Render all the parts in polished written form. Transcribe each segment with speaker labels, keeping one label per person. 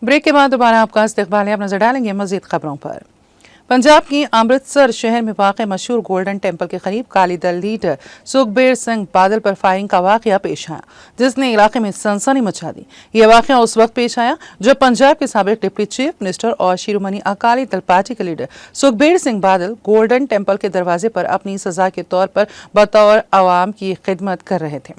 Speaker 1: Break के बाद दोबारा आपका इस्तकबाल है। आप नजर डालेंगे मजीद खबरों पर। पंजाब की अमृतसर शहर में वाक़ मशहूर गोल्डन टेम्पल के करीब अकाली दल लीडर सुखबीर सिंह बादल पर फायरिंग का वाक़या पेश आया, जिसने इलाके में सनसनी मचा दी। यह वाक़या उस वक्त पेश आया जब पंजाब के साबिक डिप्टी चीफ मिनिस्टर और शिरोमणि अकाली दल पार्टी के leader Sukhbir Singh Badal golden temple के दरवाजे पर अपनी सजा के तौर पर बतौर अवाम की खिदमत कर रहे थे।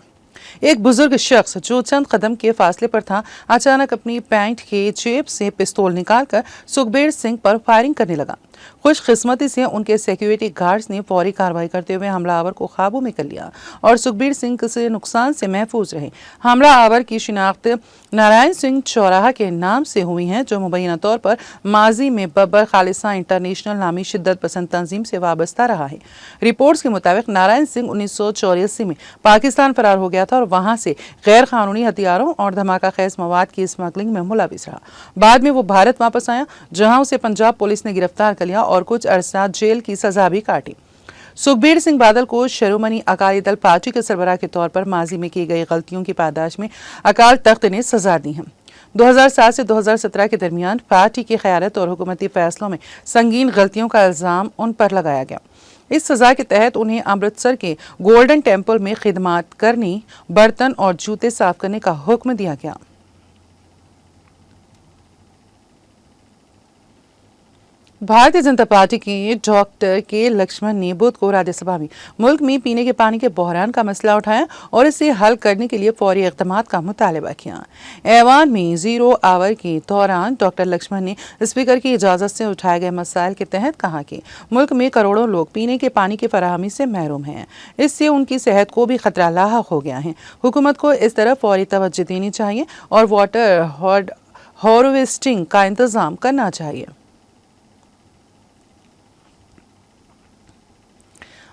Speaker 1: एक बुजुर्ग शख्स जो चंद कदम के फासले पर था, अचानक अपनी पैंट के जेब से पिस्तौल निकालकर सुखबीर सिंह पर फायरिंग करने लगा। खुशकिस्मती से उनके सिक्योरिटी गार्ड्स ने फौरी कार्रवाई करते हुए हमलावर को काबू में कर लिया और सुखबीर सिंह से नुकसान से महफूज रहे। हमलावर की शिनाख्त नारायण सिंह चौराहा के नाम से हुई है, जो मुबैना तौर पर माजी में बब्बर खालिसा इंटरनेशनल नामी शिद्दत पसंद तंजीम से वाबस्ता रहा है। रिपोर्ट्स के मुताबिक नारायण सिंह 1984 में पाकिस्तान फरार हो गया था और वहां से गैर कानूनी हथियारों और धमाका खेज मवाद की स्मगलिंग में मुलविस रहा। बाद में वो भारत वापस आया, जहां उसे पंजाब पुलिस ने गिरफ्तार कर लिया और कुछ अरसा जेल की सजा भी काटी। सुखबीर सिंह बादल को शिरोमणि अकाली दल पार्टी के सरबराह के तौर पर माजी में की गई गलतियों की पादाश में अकाल तख्त ने सजा दी है। 2007 से 2017 के दरमियान पार्टी की क़यादत और हुकूमती फैसलों में संगीन गलतियों का इल्जाम उन पर लगाया गया। इस सजा के तहत उन्हें अमृतसर के गोल्डन टेम्पल में खिदमत करनी, बर्तन और जूते साफ करने का हुक्म दिया गया। भारतीय जनता पार्टी के डॉक्टर के लक्ष्मण ने बुध को राज्यसभा में मुल्क में पीने के पानी के बहरान का मसला उठाया और इसे हल करने के लिए फौरी इक़दाम का मुतालबा किया। ऐवान में 0 आवर के दौरान डॉक्टर लक्ष्मण ने स्पीकर की इजाज़त से उठाए गए मसाइल के तहत कहा कि मुल्क में करोड़ों लोग पीने के पानी की फराहमी से महरूम हैं। इससे उनकी सेहत को भी खतरा लाहक हो गया है। हुकूमत को इस तरफ फौरी तवज्जो देनी चाहिए और वाटर हार्वेस्टिंग का इंतज़ाम करना चाहिए।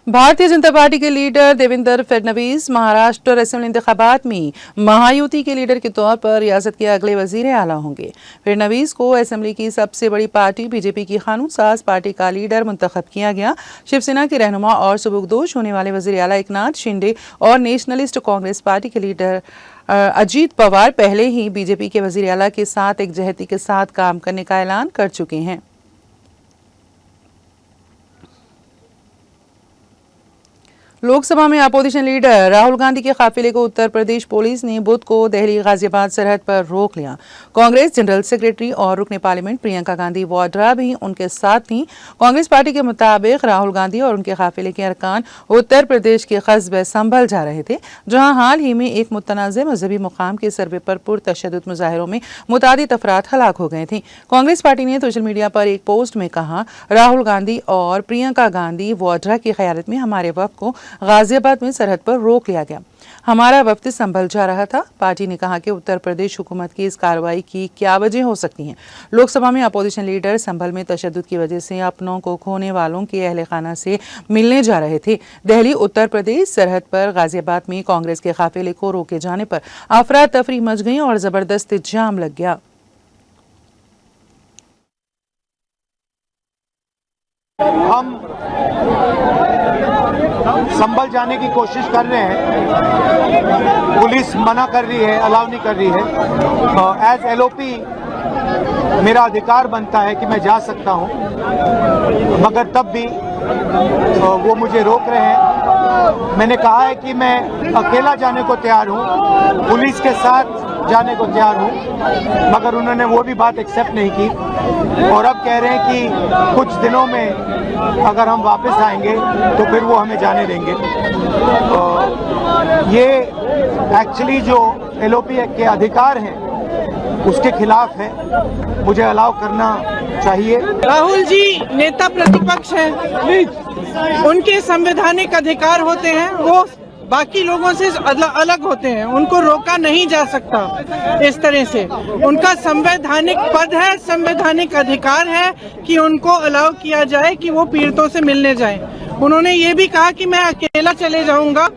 Speaker 1: भारतीय जनता पार्टी के लीडर देवेंद्र फडणवीस महाराष्ट्र असेंबली इंतखाबात में महायुति के लीडर के तौर पर रियासत के अगले वजीर आला होंगे। फडणवीस को असेंबली की सबसे बड़ी पार्टी बीजेपी की कानून साज पार्टी का लीडर मुंतखब किया गया। शिवसेना के रहनुमा और सुबुकदोश होने वाले वजीर आला एकनाथ शिंदे और नेशनलिस्ट कांग्रेस पार्टी के लीडर अजीत पवार पहले ही बीजेपी के वजीर आला के साथ एकजहती के साथ काम करने का ऐलान कर चुके हैं। लोकसभा में अपोजिशन लीडर राहुल गांधी के काफिले को उत्तर प्रदेश पुलिस ने बुध को दिल्ली गाजियाबाद सरहद पर रोक लिया। कांग्रेस जनरल सेक्रेटरी और रुकने पार्लियामेंट प्रियंका गांधी वाड्रा भी उनके साथ थीं। कांग्रेस पार्टी के मुताबिक राहुल गांधी और उनके काफिले के अरकान उत्तर प्रदेश के कस्बे संभल जा रहे थे, जहां हाल ही में एक मुतनाज़ मजहबी मुकाम के सर्वे पर पुरतशद्दुद मुजाहिरों में मुतादिद अफराद हलाक हो गए थे। कांग्रेस पार्टी ने सोशल मीडिया पर एक पोस्ट में कहा, राहुल गांधी और प्रियंका गांधी वाड्रा की क़यादत में हमारे वक्त को गाजियाबाद में सरहद पर रोक लिया गया। हमारा वफ्द संभल जा रहा था। पार्टी ने कहा कि उत्तर प्रदेश हुकूमत की इस कार्रवाई की क्या वजह हो सकती हैं। लोकसभा में अपोजिशन लीडर संभल में तशद्दुद की वजह से अपनों को खोने वालों के अहले खाना से मिलने जा रहे थे। दिल्ली उत्तर प्रदेश सरहद पर गाजियाबाद में कांग्रेस के काफिले को रोके जाने पर अफरा तफरी मच गई और जबरदस्त जाम लग गया।
Speaker 2: हम संभल जाने की कोशिश कर रहे हैं, पुलिस मना कर रही है, अलाउ नहीं कर रही है। एज एलओपी मेरा अधिकार बनता है कि मैं जा सकता हूं, मगर तब भी वो मुझे रोक रहे हैं। मैंने कहा है कि मैं अकेला जाने को तैयार हूं, पुलिस के साथ जाने को तैयार हूं, मगर उन्होंने वो भी बात एक्सेप्ट नहीं की और अब कह रहे हैं कि कुछ दिनों में अगर हम वापस आएंगे तो फिर वो हमें जाने देंगे। ये एक्चुअली जो एलओपी के अधिकार हैं उसके खिलाफ है, मुझे अलाउ करना चाहिए।
Speaker 3: राहुल जी नेता प्रतिपक्ष हैं, उनके संवैधानिक अधिकार होते हैं, वो बाकी लोगों से अलग होते हैं, उनको रोका नहीं जा सकता इस तरह से। उनका संवैधानिक पद है, संवैधानिक अधिकार है कि उनको अलाउ किया जाए कि वो पीड़ितों से मिलने जाएं। उन्होंने ये भी कहा कि मैं अकेला चले जाऊंगा,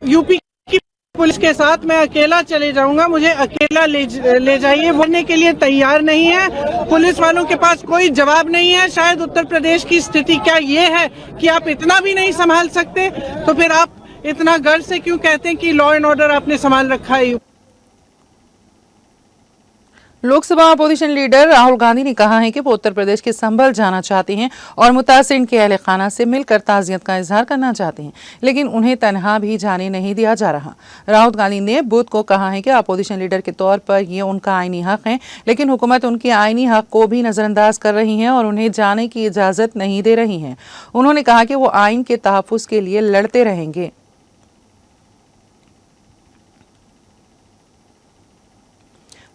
Speaker 3: यूपी की पुलिस के साथ मैं अकेला चले जाऊंगा, मुझे अकेला ले जाइए। बोलने के लिए तैयार नहीं है, पुलिस वालों के पास कोई जवाब नहीं है। शायद उत्तर प्रदेश की स्थिति क्या ये है कि आप इतना भी नहीं संभाल सकते, तो फिर आप इतना गर्व से क्यों कहते हैं कि लॉ एंड ऑर्डर आपने संभाल रखा है।
Speaker 1: लोकसभा अपोजिशन लीडर राहुल गांधी ने कहा है कि वो उत्तर प्रदेश के संभल जाना चाहते हैं और मुतासिरीन के अहल खाना से मिलकर ताज़ियत का इजहार करना चाहते हैं, लेकिन उन्हें तनहा भी जाने नहीं दिया जा रहा। राहुल गांधी ने बुध को कहा है कि अपोजिशन लीडर के तौर पर ये उनका आईनी हक है, लेकिन हुकूमत उनके आईनी हक को भी नज़रअंदाज कर रही है और उन्हें जाने की इजाज़त नहीं दे रही है। उन्होंने कहा कि वो आइन के तहफ़्फ़ुज़ के लिए लड़ते रहेंगे।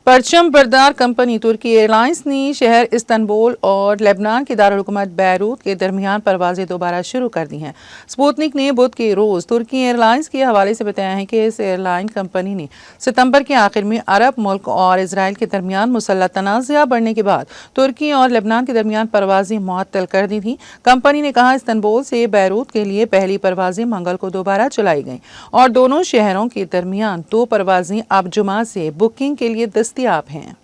Speaker 1: परचम बरदार कंपनी तुर्की एयरलाइंस ने शहर इस्तांबुल और लेबनान के दारुल-हुकूमत बैरूत के दरमियान परवाजें दोबारा शुरू कर दी हैं। स्पुतनिक ने बुध के रोज़ तुर्की एयरलाइंस के हवाले से बताया है कि इस एयरलाइन कंपनी ने सितंबर के आखिर में अरब मुल्क और इसराइल के दरमियान मुसल्लह तनाज़ा बढ़ने के बाद तुर्की और लेबनान के दरमियान परवाजें मुअत्तल कर दी थी। कंपनी ने कहा इस्तांबुल से बैरूत के लिए पहली परवाजें मंगल को दोबारा चलाई गईं और दोनों शहरों के दरमियान 2 परवाजें अब जुमा से बुकिंग के लिए दस्तयाब हैं।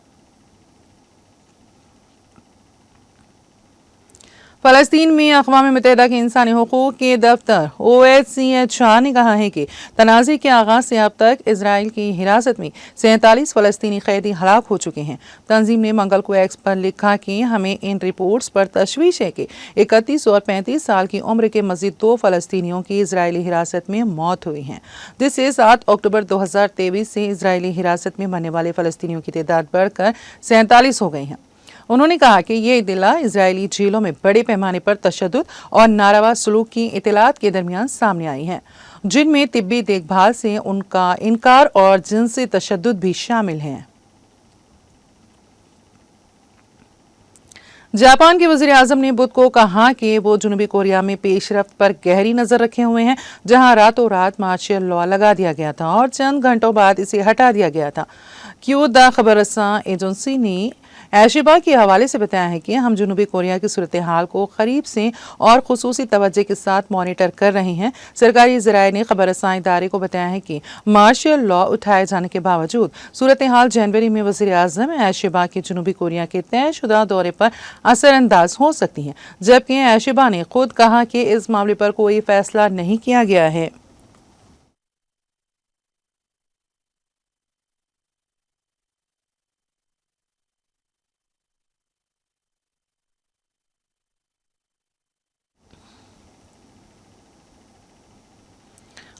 Speaker 1: फ़लस्तीन में अक़वाम मुत्तहिदा के इंसानी हुकूक़ के दफ्तर OHCHR ने कहा है कि तनाज़े के आगाज़ से अब तक इसराइल की हिरासत में 47 फ़लस्तीनी कैदी हलाक हो चुके हैं। तंजीम ने मंगल को एक्स पर लिखा कि हमें इन रिपोर्ट्स पर तशवीश है कि 31 और 35 साल की उम्र के मज़ीद 2 फ़लस्तीनियों की इजरायली हिरासत में मौत हुई है, जिससे 7 अक्टूबर 2023 से इजरायली हिरासत में मरने वाले फ़लस्तीनियों की तादाद बढ़कर 47 हो गई है। उन्होंने कहा कि ये इत्तला इजरायली जेलों में बड़े पैमाने पर तशद्दुद और नारवा सलूक की इत्तलात के दरमियान सामने आई हैं, जिनमें तिब्बी देखभाल से उनका इनकार और जिनसी तशद्दुद भी शामिल हैं। जापान के वज़ीर आज़म ने बुध को कहा कि वो जनूबी कोरिया में पेशरफ्त पर गहरी नज़र रखे हुए हैं, जहां रातों रात मार्शल लॉ लगा दिया गया था और चंद घंटों बाद इसे हटा दिया गया था। क्यू द खबरसां एजेंसी ने एशिबा के हवाले से बताया है कि हम जनूबी कोरिया की सूरत हाल को करीब से और खुसूसी तवज्जो के साथ मॉनिटर कर रहे हैं। सरकारी ज़राए ने खबरसां इदारे को बताया है कि मार्शल लॉ उठाए जाने के बावजूद सूरत हाल जनवरी में वज़ीर आज़म एशिबा के जनूबी कोरिया के तयशुदा दौरे पर असरअंदाज हो सकती हैं, जबकि एशिबा ने खुद कहा कि इस मामले पर कोई फैसला नहीं किया गया है।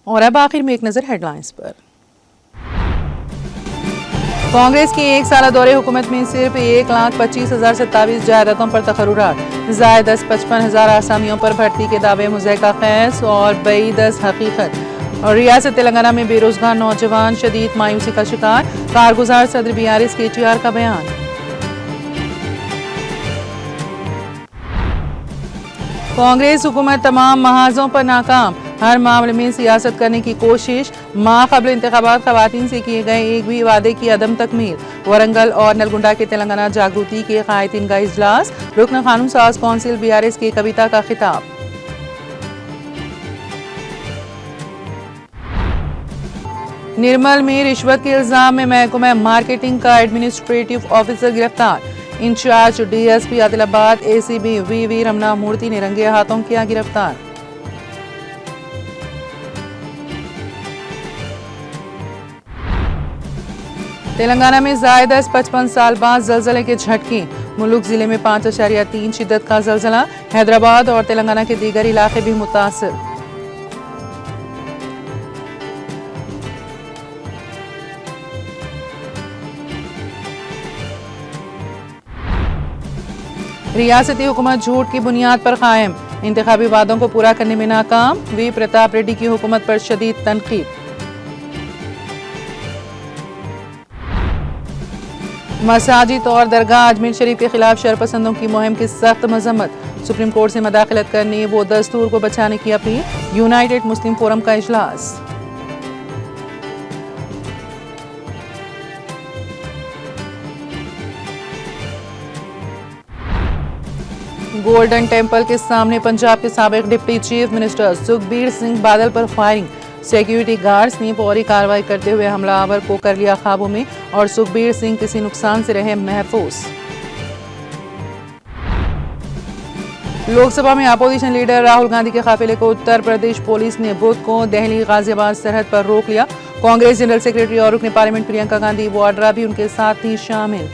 Speaker 1: और अब आखिर में एक नजर हेडलाइंस पर। कांग्रेस के 1 साला दौरे हुकूमत में सिर्फ 1,25,027 जायदादों पर तकर्रुरात, ज़ायद 10,55,000 आसामियों पर भर्ती के दावे मुज़ैका क़ैस और बईदस हकीकत। और रियासत तेलंगाना में बेरोजगार नौजवान शदीद मायूसी का शिकार, कारगुजार सदर BRS KTR का बयान। कांग्रेस हुकूमत तमाम महाजों पर नाकाम, हर मामले में सियासत करने की कोशिश, माह क़ब्ल इंतखाबात ख़वातीन से किए गए एक भी वादे की अदम तकमील। वरंगल और नलगुंडा के तेलंगाना जागृति के क़ायदीन का इजलास, रुकन कानून साज कौंसिल BRS की कविता का खिताब। निर्मल में रिश्वत के इल्जाम में महकमा मार्केटिंग का एडमिनिस्ट्रेटिव ऑफिसर गिरफ्तार, incharge DSP Adilabad ACB VV Ramana Murthy ने रंगे हाथों किया गिरफ्तार। तेलंगाना में ज़ायद 55 साल बाद ज़लज़ले के झटके, मुलुक जिले में 5.3 शिद्दत का ज़लज़ला, हैदराबाद और तेलंगाना के दीगर इलाके भी मुतासिर। रियासती हुकूमत झूठ की बुनियाद पर कायम, इंतखाबी वादों को पूरा करने में नाकाम, वी प्रताप रेड्डी की हुकूमत पर शदीद तनकीद। मसाजिद और दरगाह अजमेर शरीफ के खिलाफ शरपसंदों की मुहिम की सख्त मजम्मत, सुप्रीम कोर्ट से मदाखलत करने वो दस्तूर को बचाने की अपील, यूनाइटेड मुस्लिम फोरम का इजलास। गोल्डन टेम्पल के सामने पंजाब के साबिक deputy chief minister Sukhbir Singh Badal पर फायरिंग, सिक्योरिटी गार्ड्स ने फौरी कार्रवाई करते हुए हमलावर को कर लिया काबू में और सुखबीर सिंह किसी नुकसान से रहे महफूज। लोकसभा में अपोजिशन लीडर राहुल गांधी के काफिले को उत्तर प्रदेश पुलिस ने बुध को दिल्ली गाजियाबाद सरहद पर रोक लिया। कांग्रेस जनरल सेक्रेटरी और रुकन पार्लियामेंट प्रियंका गांधी वाड्रा भी उनके साथ ही शामिल।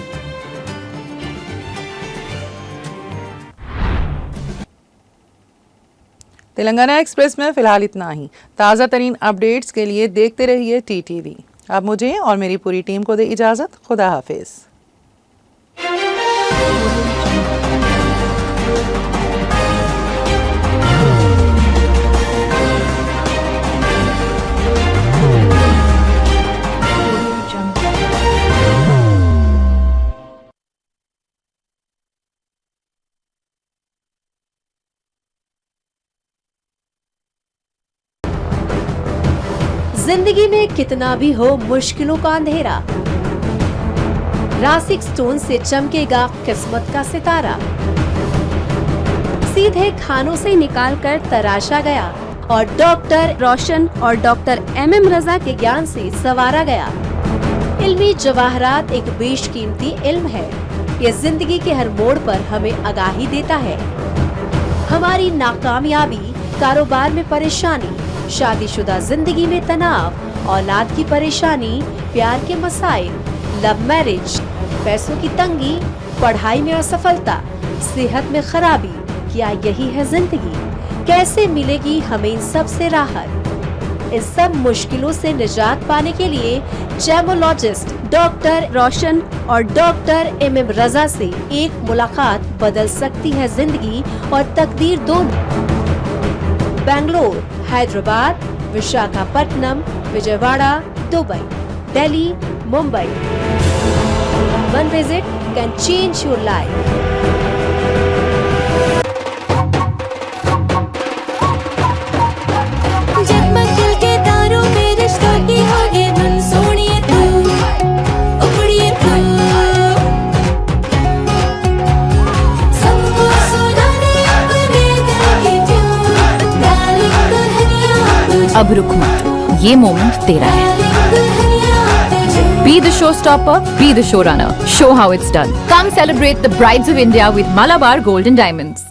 Speaker 1: तेलंगाना एक्सप्रेस में फिलहाल इतना ही। ताज़ा तरीन अपडेट्स के लिए देखते रहिए TTV। अब मुझे और मेरी पूरी टीम को दे इजाज़त। खुदा हाफिज़।
Speaker 4: जिंदगी में कितना भी हो मुश्किलों का अंधेरा, रासिक स्टोन से चमकेगा किस्मत का सितारा। सीधे खानों से निकाल कर तराशा गया और डॉक्टर रोशन और डॉक्टर MM रजा के ज्ञान से संवारा गया। इल्मी जवाहरात एक बेशकीमती इल्म है। ये जिंदगी के हर मोड़ पर हमें आगाही देता है। हमारी नाकामयाबी, कारोबार में परेशानी, शादीशुदा जिंदगी में तनाव, औलाद की परेशानी, प्यार के मसाइल, लव मैरिज, पैसों की तंगी, पढ़ाई में असफलता, सेहत में खराबी, क्या यही है जिंदगी? कैसे मिलेगी हमें इन सब से राहत? इन सब मुश्किलों से निजात पाने के लिए जेमोलॉजिस्ट डॉक्टर रोशन और डॉक्टर MM रजा से एक मुलाकात बदल सकती है जिंदगी और तकदीर दोनों। Bangalore, Hyderabad, Visakhapatnam, Vijayawada, Dubai, Delhi, Mumbai. One visit can change your life.
Speaker 5: जगमग दिल के तारों में रिश्तों की होगी धुन, सोनिए तू, उखड़िए तू, सबको सुनाने अपने दिल की ट्यून, डार्लिंग दुल्हनिया तुझे,
Speaker 6: अब रुक मत, ये मोमेंट तेरा है।
Speaker 5: डार्लिंग दुल्हनिया तुझे।
Speaker 6: Be the showstopper, be the showrunner. Show how it's done. Come celebrate the Brides of India with Malabar Gold and Diamonds.